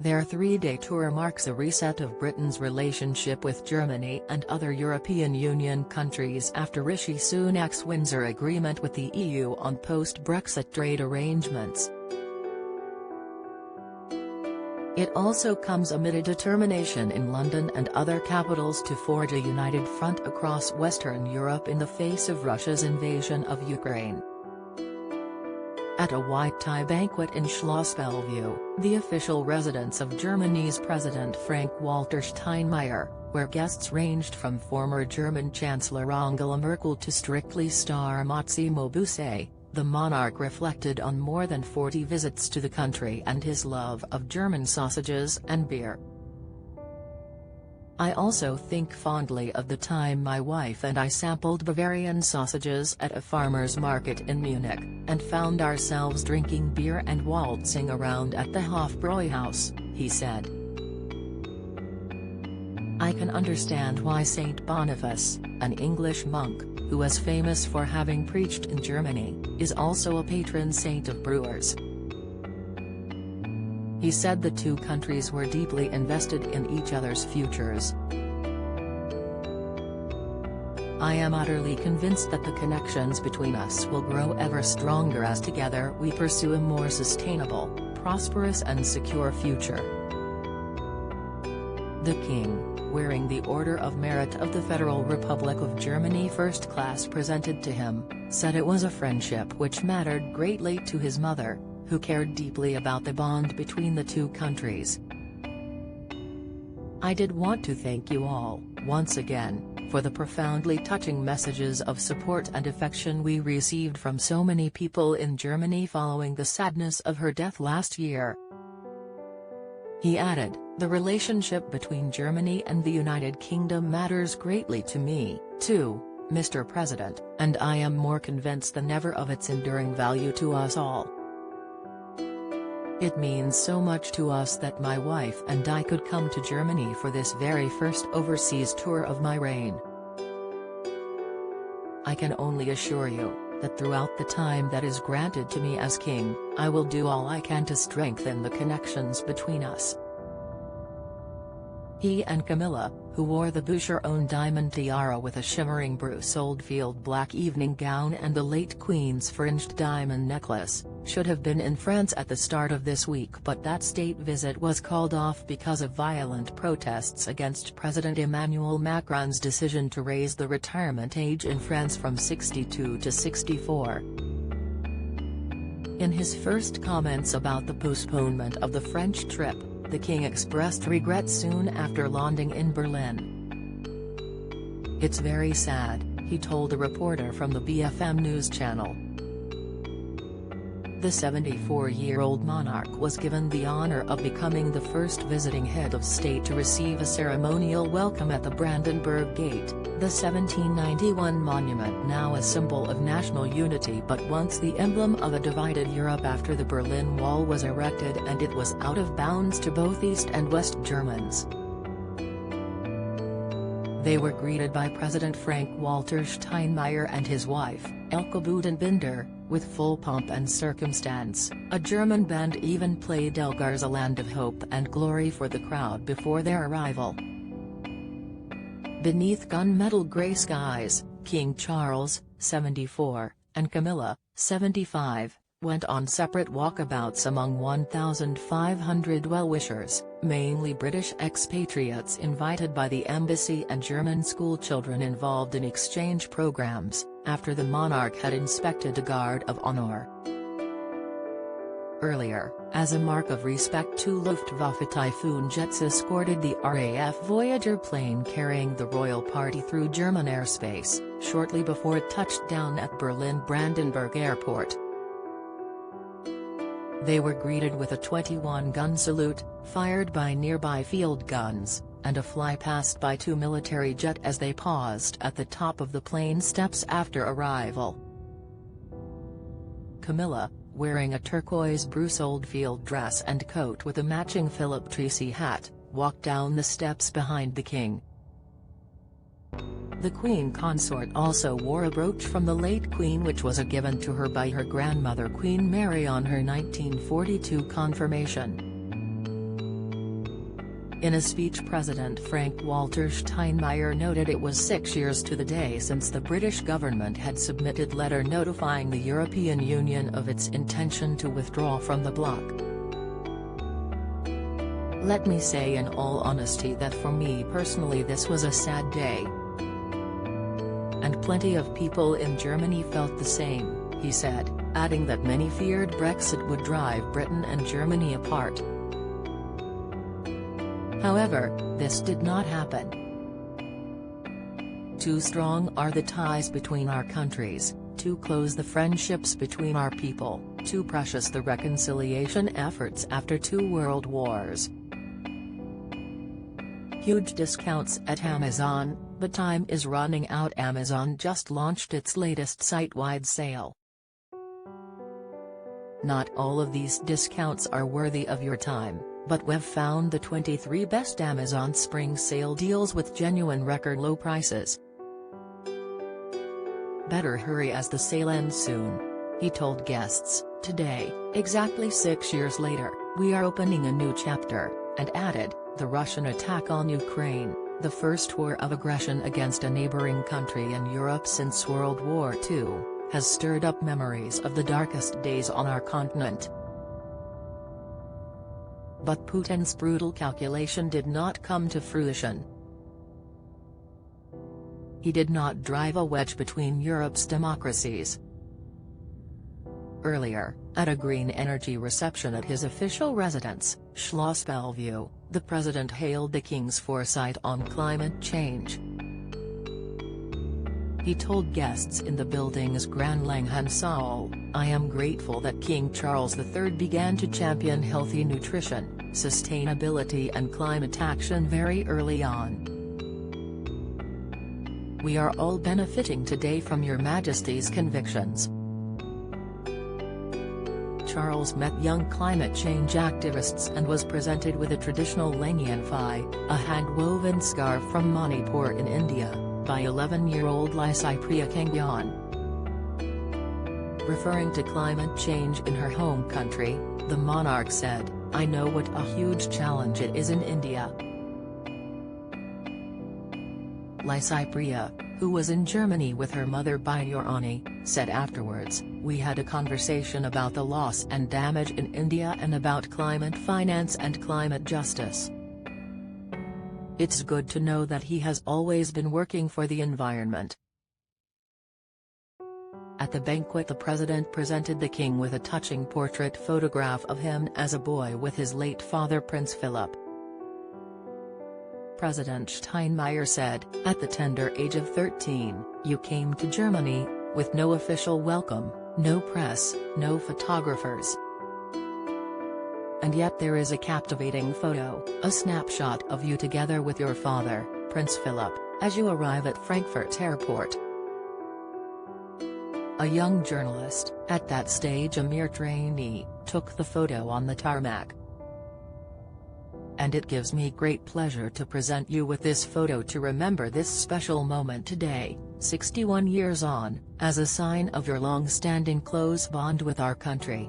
Their three-day tour marks a reset of Britain's relationship with Germany and other European Union countries after Rishi Sunak's Windsor agreement with the EU on post-Brexit trade arrangements. It also comes amid a determination in London and other capitals to forge a united front across Western Europe in the face of Russia's invasion of Ukraine. At a white-tie banquet in Schloss Bellevue, the official residence of Germany's President Frank-Walter Steinmeier, where guests ranged from former German Chancellor Angela Merkel to Strictly star Massimo Buzzi, the monarch reflected on more than 40 visits to the country and his love of German sausages and beer. "I also think fondly of the time my wife and I sampled Bavarian sausages at a farmer's market in Munich, and found ourselves drinking beer and waltzing around at the Hofbräuhaus," he said. "I can understand why Saint Boniface, an English monk, who is famous for having preached in Germany, is also a patron saint of brewers." He said the two countries were deeply invested in each other's futures. "I am utterly convinced that the connections between us will grow ever stronger as together we pursue a more sustainable, prosperous and secure future." The King, wearing the Order of Merit of the Federal Republic of Germany First Class presented to him, said it was a friendship which mattered greatly to his mother, who cared deeply about the bond between the two countries. "I did want to thank you all, once again, for the profoundly touching messages of support and affection we received from so many people in Germany following the sadness of her death last year." He added, "The relationship between Germany and the United Kingdom matters greatly to me, too, Mr. President, and I am more convinced than ever of its enduring value to us all. It means so much to us that my wife and I could come to Germany for this very first overseas tour of my reign. I can only assure you, that throughout the time that is granted to me as king, I will do all I can to strengthen the connections between us." He and Camilla, who wore the Boucher-owned diamond tiara with a shimmering Bruce Oldfield black evening gown and the late Queen's fringed diamond necklace, should have been in France at the start of this week, but that state visit was called off because of violent protests against President Emmanuel Macron's decision to raise the retirement age in France from 62 to 64. In his first comments about the postponement of the French trip, the king expressed regret soon after landing in Berlin. "It's very sad," he told a reporter from the BFM News channel. The 74-year-old monarch was given the honor of becoming the first visiting head of state to receive a ceremonial welcome at the Brandenburg Gate, the 1791 monument now a symbol of national unity but once the emblem of a divided Europe after the Berlin Wall was erected and it was out of bounds to both East and West Germans. They were greeted by President Frank-Walter Steinmeier and his wife, Elke Budenbinder, with full pomp and circumstance. A German band even played Elgar's A Land of Hope and Glory for the crowd before their arrival. Beneath gunmetal grey skies, King Charles, 74, and Camilla, 75, went on separate walkabouts among 1,500 well-wishers, mainly British expatriates invited by the embassy and German schoolchildren involved in exchange programs, after the monarch had inspected a guard of honor. Earlier, as a mark of respect, two Luftwaffe Typhoon jets escorted the RAF Voyager plane carrying the royal party through German airspace, shortly before it touched down at Berlin Brandenburg Airport. They were greeted with a 21-gun salute, fired by nearby field guns, and a fly-past by two military jets as they paused at the top of the plane steps after arrival. Camilla, wearing a turquoise Bruce Oldfield dress and coat with a matching Philip Treacy hat, walked down the steps behind the king. The Queen Consort also wore a brooch from the late Queen, which was a given to her by her grandmother Queen Mary on her 1942 confirmation. In a speech, President Frank-Walter Steinmeier noted it was 6 years to the day since the British government had submitted letter notifying the European Union of its intention to withdraw from the bloc. "Let me say in all honesty that for me personally this was a sad day. And plenty of people in Germany felt the same," he said, adding that many feared Brexit would drive Britain and Germany apart. However, this did not happen. Too strong are the ties between our countries, too close the friendships between our people, too precious the reconciliation efforts after 2 world wars. Huge discounts at Amazon, but time is running out. Amazon just launched its latest site-wide sale. Not all of these discounts are worthy of your time, but we've found the 23 best Amazon spring sale deals with genuine record low prices. Better hurry as the sale ends soon, he told guests. Today, exactly 6 years later, we are opening a new chapter, and added, the Russian attack on Ukraine, the first war of aggression against a neighboring country in Europe since World War II, has stirred up memories of the darkest days on our continent. But Putin's brutal calculation did not come to fruition. He did not drive a wedge between Europe's democracies. Earlier, at a green energy reception at his official residence, Schloss Bellevue, the president hailed the king's foresight on climate change. He told guests in the building's Grand Langhaus, "I am grateful that King Charles III began to champion healthy nutrition, sustainability and climate action very early on. We are all benefiting today from Your Majesty's convictions." Charles met young climate change activists and was presented with a traditional Lengyanfai, a hand-woven scarf from Manipur in India, by 11-year-old Lysipriya Kangyan. Referring to climate change in her home country, the monarch said, "I know what a huge challenge it is in India." Lysipriya, who was in Germany with her mother Baiyorani, said afterwards, "We had a conversation about the loss and damage in India and about climate finance and climate justice. It's good to know that he has always been working for the environment." At the banquet, the president presented the king with a touching portrait photograph of him as a boy with his late father Prince Philip. President Steinmeier said, "At the tender age of 13, you came to Germany, with no official welcome, no press, no photographers. And yet there is a captivating photo, a snapshot of you together with your father, Prince Philip, as you arrive at Frankfurt Airport." A young journalist, at that stage a mere trainee, took the photo on the tarmac. "And it gives me great pleasure to present you with this photo to remember this special moment today, 61 years on, as a sign of your long-standing close bond with our country."